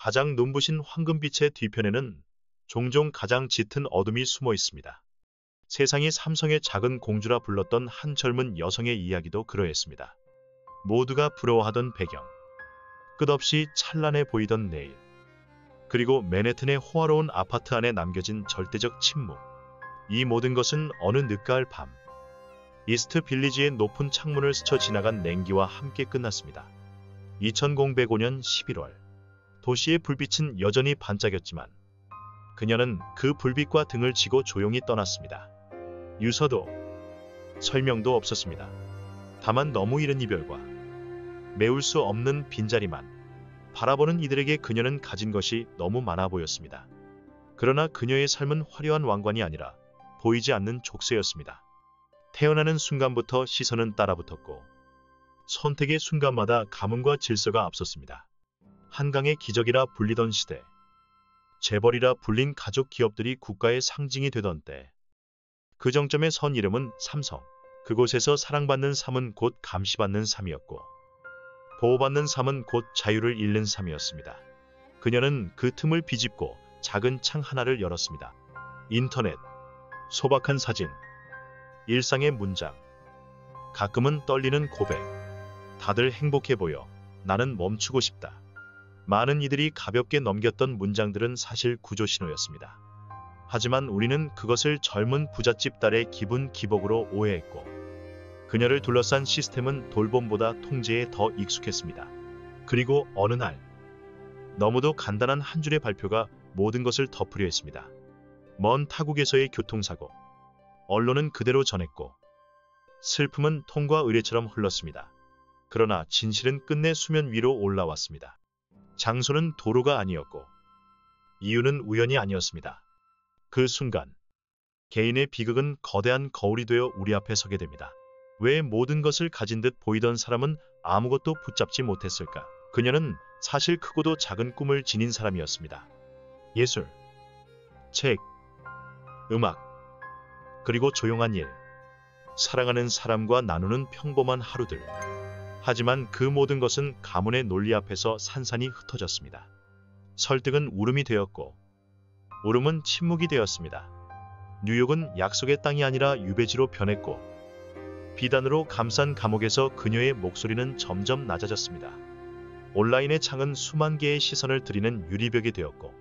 가장 눈부신 황금빛의 뒤편에는 종종 가장 짙은 어둠이 숨어 있습니다. 세상이 삼성의 작은 공주라 불렀던 한 젊은 여성의 이야기도 그러했습니다. 모두가 부러워하던 배경, 끝없이 찬란해 보이던 내일, 그리고 맨해튼의 호화로운 아파트 안에 남겨진 절대적 침묵. 이 모든 것은 어느 늦가을 밤, 이스트 빌리지의 높은 창문을 스쳐 지나간 냉기와 함께 끝났습니다. 2105년 11월, 도시의 불빛은 여전히 반짝였지만 그녀는 그 불빛과 등을 지고 조용히 떠났습니다. 유서도 설명도 없었습니다. 다만 너무 이른 이별과 메울 수 없는 빈자리만. 바라보는 이들에게 그녀는 가진 것이 너무 많아 보였습니다. 그러나 그녀의 삶은 화려한 왕관이 아니라 보이지 않는 족쇄였습니다. 태어나는 순간부터 시선은 따라붙었고 선택의 순간마다 가문과 질서가 앞섰습니다. 한강의 기적이라 불리던 시대, 재벌이라 불린 가족 기업들이 국가의 상징이 되던 때, 그 정점에 선 이름은 삼성. 그곳에서 사랑받는 삶은 곧 감시받는 삶이었고 보호받는 삶은 곧 자유를 잃는 삶이었습니다. 그녀는 그 틈을 비집고 작은 창 하나를 열었습니다. 인터넷, 소박한 사진, 일상의 문장, 가끔은 떨리는 고백. 다들 행복해 보여. 나는 멈추고 싶다. 많은 이들이 가볍게 넘겼던 문장들은 사실 구조 신호였습니다. 하지만 우리는 그것을 젊은 부잣집 딸의 기분 기복으로 오해했고 그녀를 둘러싼 시스템은 돌봄보다 통제에 더 익숙했습니다. 그리고 어느 날, 너무도 간단한 한 줄의 발표가 모든 것을 덮으려 했습니다. 먼 타국에서의 교통사고. 언론은 그대로 전했고 슬픔은 통과 의례처럼 흘렀습니다. 그러나 진실은 끝내 수면 위로 올라왔습니다. 장소는 도로가 아니었고 이유는 우연이 아니었습니다. 그 순간, 개인의 비극은 거대한 거울이 되어 우리 앞에 서게 됩니다. 왜 모든 것을 가진 듯 보이던 사람은 아무것도 붙잡지 못했을까? 그녀는 사실 크고도 작은 꿈을 지닌 사람이었습니다. 예술, 책, 음악, 그리고 조용한 일, 사랑하는 사람과 나누는 평범한 하루들. 하지만 그 모든 것은 가문의 논리 앞에서 산산이 흩어졌습니다. 설득은 울음이 되었고 울음은 침묵이 되었습니다. 뉴욕은 약속의 땅이 아니라 유배지로 변했고 비단으로 감싼 감옥에서 그녀의 목소리는 점점 낮아졌습니다. 온라인의 창은 수만 개의 시선을 들이는 유리벽이 되었고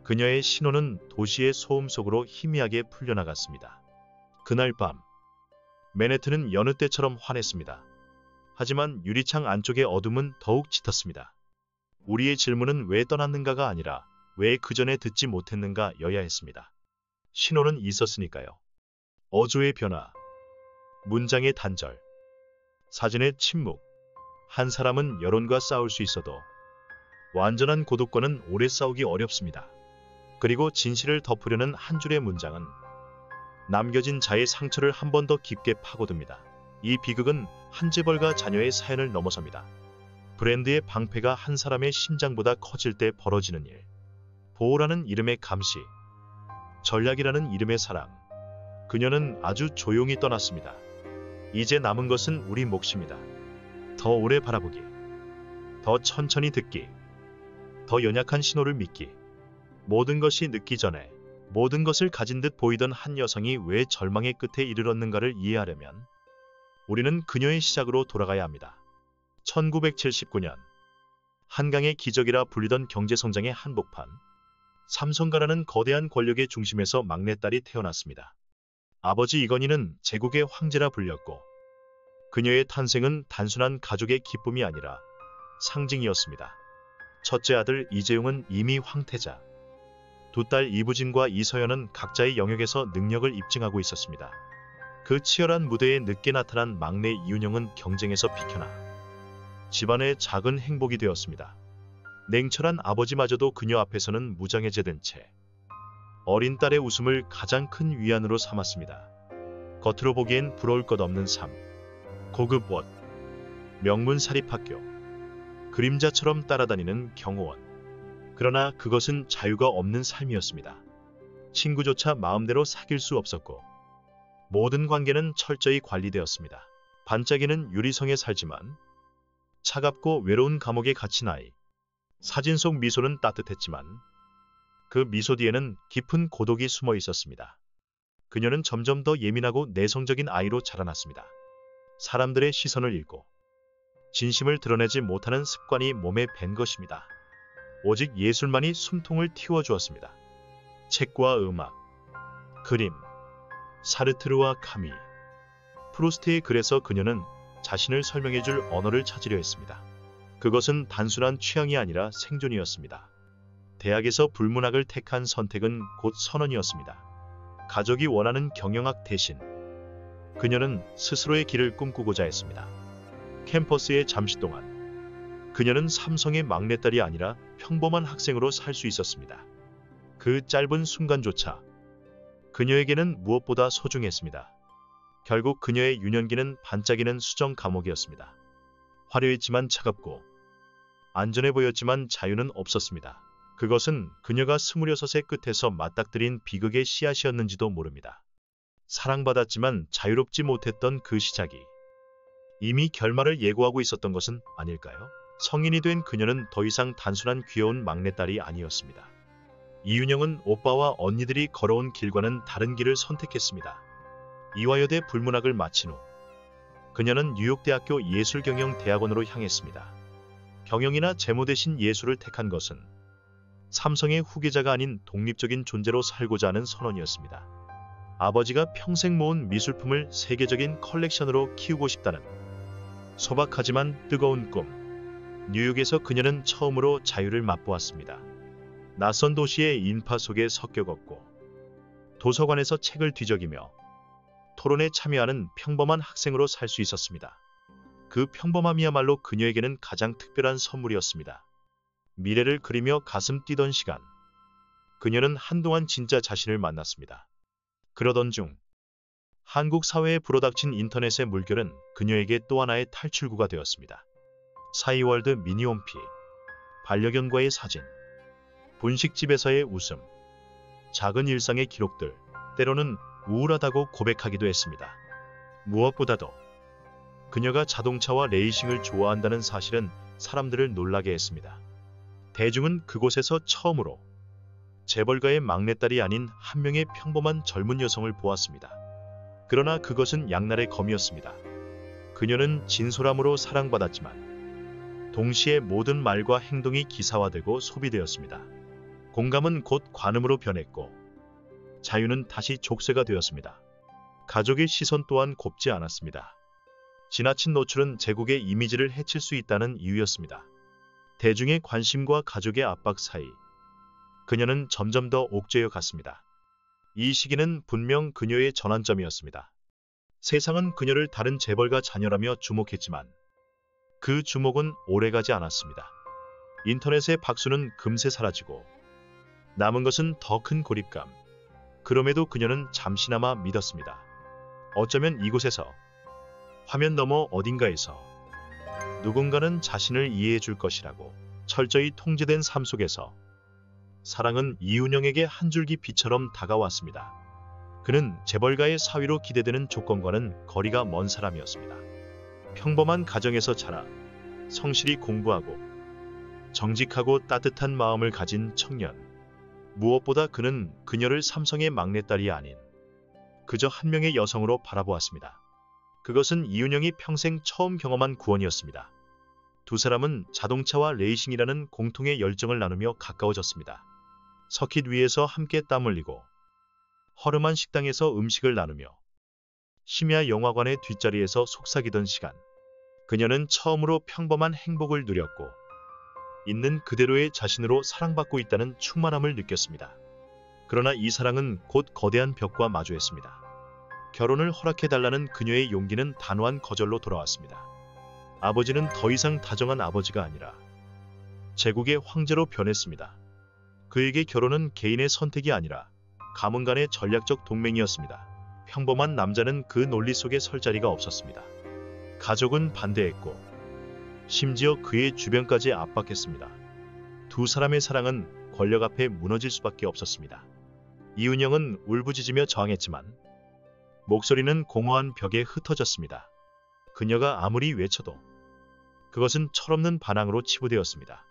그녀의 신호는 도시의 소음 속으로 희미하게 풀려나갔습니다. 그날 밤, 맨해튼은 여느 때처럼 환했습니다. 하지만 유리창 안쪽의 어둠은 더욱 짙었습니다. 우리의 질문은 왜 떠났는가가 아니라 왜 그전에 듣지 못했는가여야 했습니다. 신호는 있었으니까요. 어조의 변화, 문장의 단절, 사진의 침묵. 한 사람은 여론과 싸울 수 있어도 완전한 고독과는 오래 싸우기 어렵습니다. 그리고 진실을 덮으려는 한 줄의 문장은 남겨진 자의 상처를 한 번 더 깊게 파고듭니다. 이 비극은 한 재벌가 자녀의 사연을 넘어섭니다. 브랜드의 방패가 한 사람의 심장보다 커질 때 벌어지는 일. 보호라는 이름의 감시, 전략이라는 이름의 사랑. 그녀는 아주 조용히 떠났습니다. 이제 남은 것은 우리 몫입니다. 더 오래 바라보기, 더 천천히 듣기, 더 연약한 신호를 믿기. 모든 것이 늦기 전에 모든 것을 가진 듯 보이던 한 여성이 왜 절망의 끝에 이르렀는가를 이해하려면 우리는 그녀의 시작으로 돌아가야 합니다. 1979년, 한강의 기적이라 불리던 경제성장의 한복판, 삼성가라는 거대한 권력의 중심에서 막내딸이 태어났습니다. 아버지 이건희는 제국의 황제라 불렸고 그녀의 탄생은 단순한 가족의 기쁨이 아니라 상징이었습니다. 첫째 아들 이재용은 이미 황태자, 두 딸 이부진과 이서연은 각자의 영역에서 능력을 입증하고 있었습니다. 그 치열한 무대에 늦게 나타난 막내 이윤영은 경쟁에서 비켜나 집안의 작은 행복이 되었습니다. 냉철한 아버지마저도 그녀 앞에서는 무장해제된 채 어린 딸의 웃음을 가장 큰 위안으로 삼았습니다. 겉으로 보기엔 부러울 것 없는 삶, 고급 옷, 명문 사립학교, 그림자처럼 따라다니는 경호원. 그러나 그것은 자유가 없는 삶이었습니다. 친구조차 마음대로 사귈 수 없었고 모든 관계는 철저히 관리되었습니다. 반짝이는 유리성에 살지만 차갑고 외로운 감옥에 갇힌 아이. 사진 속 미소는 따뜻했지만 그 미소 뒤에는 깊은 고독이 숨어 있었습니다. 그녀는 점점 더 예민하고 내성적인 아이로 자라났습니다. 사람들의 시선을 잃고 진심을 드러내지 못하는 습관이 몸에 밴 것입니다. 오직 예술만이 숨통을 틔워주었습니다. 책과 음악, 그림, 사르트르와 카미, 프루스트의 글에서 그녀는 자신을 설명해줄 언어를 찾으려 했습니다. 그것은 단순한 취향이 아니라 생존이었습니다. 대학에서 불문학을 택한 선택은 곧 선언이었습니다. 가족이 원하는 경영학 대신 그녀는 스스로의 길을 꿈꾸고자 했습니다. 캠퍼스에 잠시 동안 그녀는 삼성의 막내딸이 아니라 평범한 학생으로 살 수 있었습니다. 그 짧은 순간조차 그녀에게는 무엇보다 소중했습니다. 결국 그녀의 유년기는 반짝이는 수정 감옥이었습니다. 화려했지만 차갑고 안전해 보였지만 자유는 없었습니다. 그것은 그녀가 26의 끝에서 맞닥뜨린 비극의 씨앗이었는지도 모릅니다. 사랑받았지만 자유롭지 못했던 그 시작이 이미 결말을 예고하고 있었던 것은 아닐까요? 성인이 된 그녀는 더 이상 단순한 귀여운 막내딸이 아니었습니다. 이윤영은 오빠와 언니들이 걸어온 길과는 다른 길을 선택했습니다. 이화여대 불문학을 마친 후 그녀는 뉴욕대학교 예술경영대학원으로 향했습니다. 경영이나 재무 대신 예술을 택한 것은 삼성의 후계자가 아닌 독립적인 존재로 살고자 하는 선언이었습니다. 아버지가 평생 모은 미술품을 세계적인 컬렉션으로 키우고 싶다는 소박하지만 뜨거운 꿈. 뉴욕에서 그녀는 처음으로 자유를 맛보았습니다. 낯선 도시의 인파 속에 섞여 걷고 도서관에서 책을 뒤적이며 토론에 참여하는 평범한 학생으로 살 수 있었습니다. 그 평범함이야말로 그녀에게는 가장 특별한 선물이었습니다. 미래를 그리며 가슴 뛰던 시간, 그녀는 한동안 진짜 자신을 만났습니다. 그러던 중 한국 사회에 불어닥친 인터넷의 물결은 그녀에게 또 하나의 탈출구가 되었습니다. 사이월드 미니홈피, 반려견과의 사진, 분식집에서의 웃음, 작은 일상의 기록들, 때로는 우울하다고 고백하기도 했습니다. 무엇보다도 그녀가 자동차와 레이싱을 좋아한다는 사실은 사람들을 놀라게 했습니다. 대중은 그곳에서 처음으로 재벌가의 막내딸이 아닌 한 명의 평범한 젊은 여성을 보았습니다. 그러나 그것은 양날의 검이었습니다. 그녀는 진솔함으로 사랑받았지만 동시에 모든 말과 행동이 기사화되고 소비되었습니다. 공감은 곧 관음으로 변했고 자유는 다시 족쇄가 되었습니다. 가족의 시선 또한 곱지 않았습니다. 지나친 노출은 제국의 이미지를 해칠 수 있다는 이유였습니다. 대중의 관심과 가족의 압박 사이, 그녀는 점점 더 옥죄어 갔습니다. 이 시기는 분명 그녀의 전환점이었습니다. 세상은 그녀를 다른 재벌가 자녀라며 주목했지만 그 주목은 오래가지 않았습니다. 인터넷의 박수는 금세 사라지고 남은 것은 더 큰 고립감. 그럼에도 그녀는 잠시나마 믿었습니다. 어쩌면 이곳에서, 화면 너머 어딘가에서 누군가는 자신을 이해해 줄 것이라고. 철저히 통제된 삶 속에서 사랑은 이윤영에게 한 줄기 빛처럼 다가왔습니다. 그는 재벌가의 사위로 기대되는 조건과는 거리가 먼 사람이었습니다. 평범한 가정에서 자라 성실히 공부하고 정직하고 따뜻한 마음을 가진 청년. 무엇보다 그는 그녀를 삼성의 막내딸이 아닌 그저 한 명의 여성으로 바라보았습니다. 그것은 이윤영이 평생 처음 경험한 구원이었습니다. 두 사람은 자동차와 레이싱이라는 공통의 열정을 나누며 가까워졌습니다. 서킷 위에서 함께 땀 흘리고 허름한 식당에서 음식을 나누며 심야 영화관의 뒷자리에서 속삭이던 시간. 그녀는 처음으로 평범한 행복을 누렸고 있는 그대로의 자신으로 사랑받고 있다는 충만함을 느꼈습니다. 그러나 이 사랑은 곧 거대한 벽과 마주했습니다. 결혼을 허락해달라는 그녀의 용기는 단호한 거절로 돌아왔습니다. 아버지는 더 이상 다정한 아버지가 아니라 제국의 황제로 변했습니다. 그에게 결혼은 개인의 선택이 아니라 가문 간의 전략적 동맹이었습니다. 평범한 남자는 그 논리 속에 설 자리가 없었습니다. 가족은 반대했고 심지어 그의 주변까지 압박했습니다. 두 사람의 사랑은 권력 앞에 무너질 수밖에 없었습니다. 이윤영은 울부짖으며 저항했지만 목소리는 공허한 벽에 흩어졌습니다. 그녀가 아무리 외쳐도 그것은 철없는 반항으로 치부되었습니다.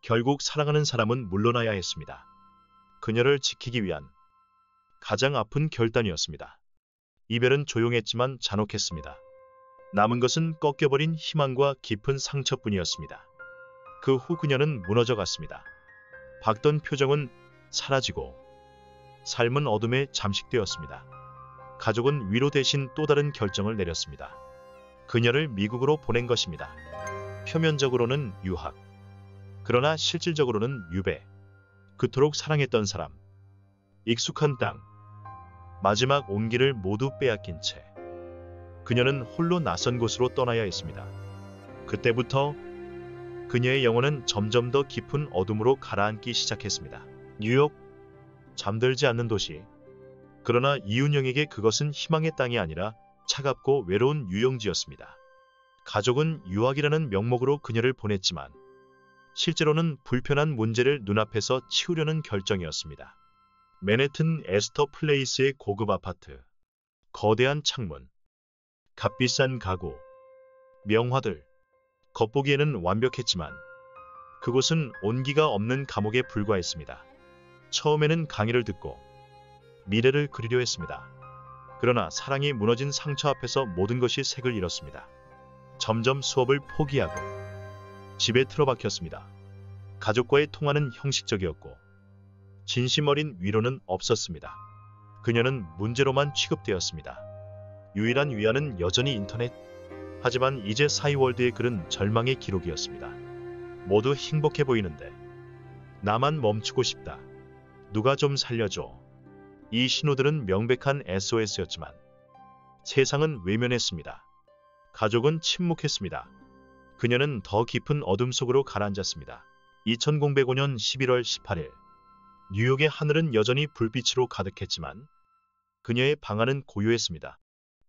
결국 사랑하는 사람은 물러나야 했습니다. 그녀를 지키기 위한 가장 아픈 결단이었습니다. 이별은 조용했지만 잔혹했습니다. 남은 것은 꺾여버린 희망과 깊은 상처뿐이었습니다. 그 후 그녀는 무너져 갔습니다. 밝던 표정은 사라지고 삶은 어둠에 잠식되었습니다. 가족은 위로 대신 또 다른 결정을 내렸습니다. 그녀를 미국으로 보낸 것입니다. 표면적으로는 유학, 그러나 실질적으로는 유배. 그토록 사랑했던 사람, 익숙한 땅, 마지막 온기를 모두 빼앗긴 채 그녀는 홀로 낯선 곳으로 떠나야 했습니다. 그때부터 그녀의 영혼은 점점 더 깊은 어둠으로 가라앉기 시작했습니다. 뉴욕, 잠들지 않는 도시. 그러나 이윤영에게 그것은 희망의 땅이 아니라 차갑고 외로운 유영지였습니다. 가족은 유학이라는 명목으로 그녀를 보냈지만 실제로는 불편한 문제를 눈앞에서 치우려는 결정이었습니다. 맨해튼 에스터 플레이스의 고급 아파트, 거대한 창문, 값비싼 가구, 명화들. 겉보기에는 완벽했지만 그곳은 온기가 없는 감옥에 불과했습니다. 처음에는 강의를 듣고 미래를 그리려 했습니다. 그러나 사랑이 무너진 상처 앞에서 모든 것이 색을 잃었습니다. 점점 수업을 포기하고 집에 틀어박혔습니다. 가족과의 통화는 형식적이었고 진심 어린 위로는 없었습니다. 그녀는 문제로만 취급되었습니다. 유일한 위안은 여전히 인터넷. 하지만 이제 사이월드의 글은 절망의 기록이었습니다. 모두 행복해 보이는데 나만 멈추고 싶다. 누가 좀 살려줘. 이 신호들은 명백한 SOS였지만 세상은 외면했습니다. 가족은 침묵했습니다. 그녀는 더 깊은 어둠 속으로 가라앉았습니다. 2005년 11월 18일 뉴욕의 하늘은 여전히 불빛으로 가득했지만 그녀의 방 안은 고요했습니다.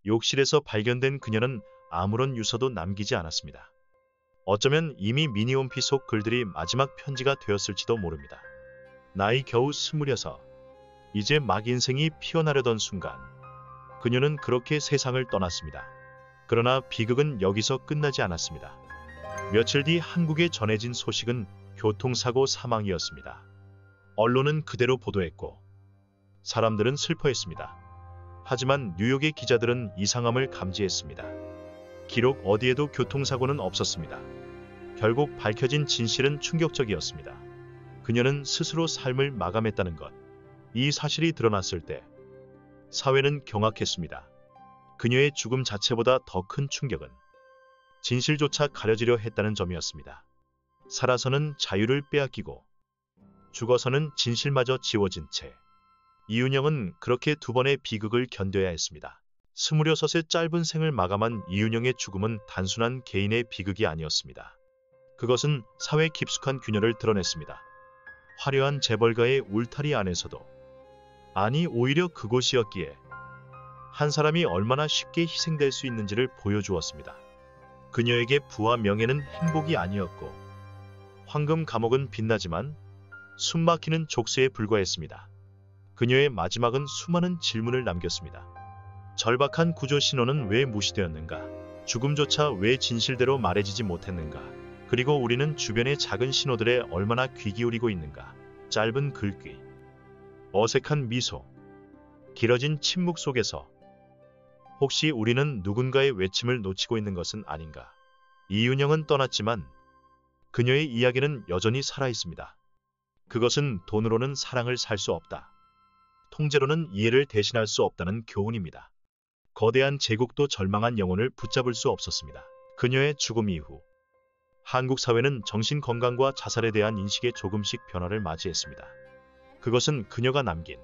욕실에서 발견된 그녀는 아무런 유서도 남기지 않았습니다. 어쩌면 이미 미니홈피 속 글들이 마지막 편지가 되었을지도 모릅니다. 나이 겨우 26, 이제 막 인생이 피어나려던 순간 그녀는 그렇게 세상을 떠났습니다. 그러나 비극은 여기서 끝나지 않았습니다. 며칠 뒤 한국에 전해진 소식은 교통사고 사망이었습니다. 언론은 그대로 보도했고 사람들은 슬퍼했습니다. 하지만 뉴욕의 기자들은 이상함을 감지했습니다. 기록 어디에도 교통사고는 없었습니다. 결국 밝혀진 진실은 충격적이었습니다. 그녀는 스스로 삶을 마감했다는 것. 이 사실이 드러났을 때 사회는 경악했습니다. 그녀의 죽음 자체보다 더 큰 충격은 진실조차 가려지려 했다는 점이었습니다. 살아서는 자유를 빼앗기고 죽어서는 진실마저 지워진 채 이윤영은 그렇게 두 번의 비극을 견뎌야 했습니다. 26의 짧은 생을 마감한 이윤영의 죽음은 단순한 개인의 비극이 아니었습니다. 그것은 사회 깊숙한 균열을 드러냈습니다. 화려한 재벌가의 울타리 안에서도, 아니 오히려 그곳이었기에 한 사람이 얼마나 쉽게 희생될 수 있는지를 보여주었습니다. 그녀에게 부와 명예는 행복이 아니었고 황금 감옥은 빛나지만 숨막히는 족쇄에 불과했습니다. 그녀의 마지막은 수많은 질문을 남겼습니다. 절박한 구조 신호는 왜 무시되었는가? 죽음조차 왜 진실대로 말해지지 못했는가? 그리고 우리는 주변의 작은 신호들에 얼마나 귀 기울이고 있는가? 짧은 글귀, 어색한 미소, 길어진 침묵 속에서 혹시 우리는 누군가의 외침을 놓치고 있는 것은 아닌가? 이윤영은 떠났지만 그녀의 이야기는 여전히 살아있습니다. 그것은 돈으로는 사랑을 살 수 없다. 통제로는 이해를 대신할 수 없다는 교훈입니다. 거대한 제국도 절망한 영혼을 붙잡을 수 없었습니다. 그녀의 죽음 이후 한국 사회는 정신건강과 자살에 대한 인식에 조금씩 변화를 맞이했습니다. 그것은 그녀가 남긴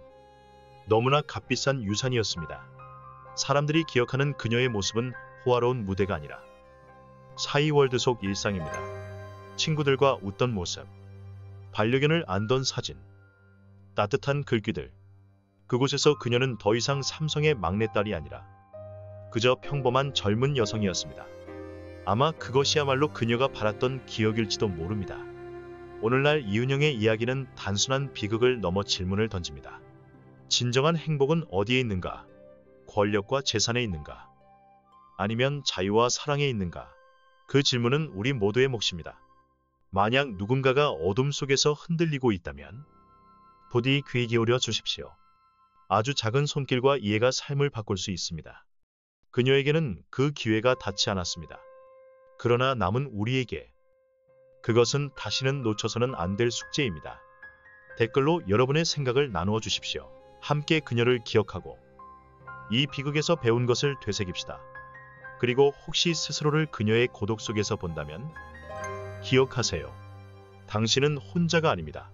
너무나 값비싼 유산이었습니다. 사람들이 기억하는 그녀의 모습은 호화로운 무대가 아니라 사이월드 속 일상입니다. 친구들과 웃던 모습, 반려견을 안던 사진, 따뜻한 글귀들. 그곳에서 그녀는 더 이상 삼성의 막내딸이 아니라 그저 평범한 젊은 여성이었습니다. 아마 그것이야말로 그녀가 바랐던 기억일지도 모릅니다. 오늘날 이윤영의 이야기는 단순한 비극을 넘어 질문을 던집니다. 진정한 행복은 어디에 있는가? 권력과 재산에 있는가? 아니면 자유와 사랑에 있는가? 그 질문은 우리 모두의 몫입니다. 만약 누군가가 어둠 속에서 흔들리고 있다면 부디 귀 기울여 주십시오. 아주 작은 손길과 이해가 삶을 바꿀 수 있습니다. 그녀에게는 그 기회가 닿지 않았습니다. 그러나 남은 우리에게 그것은 다시는 놓쳐서는 안 될 숙제입니다. 댓글로 여러분의 생각을 나누어 주십시오. 함께 그녀를 기억하고 이 비극에서 배운 것을 되새깁시다. 그리고 혹시 스스로를 그녀의 고독 속에서 본다면 기억하세요. 당신은 혼자가 아닙니다.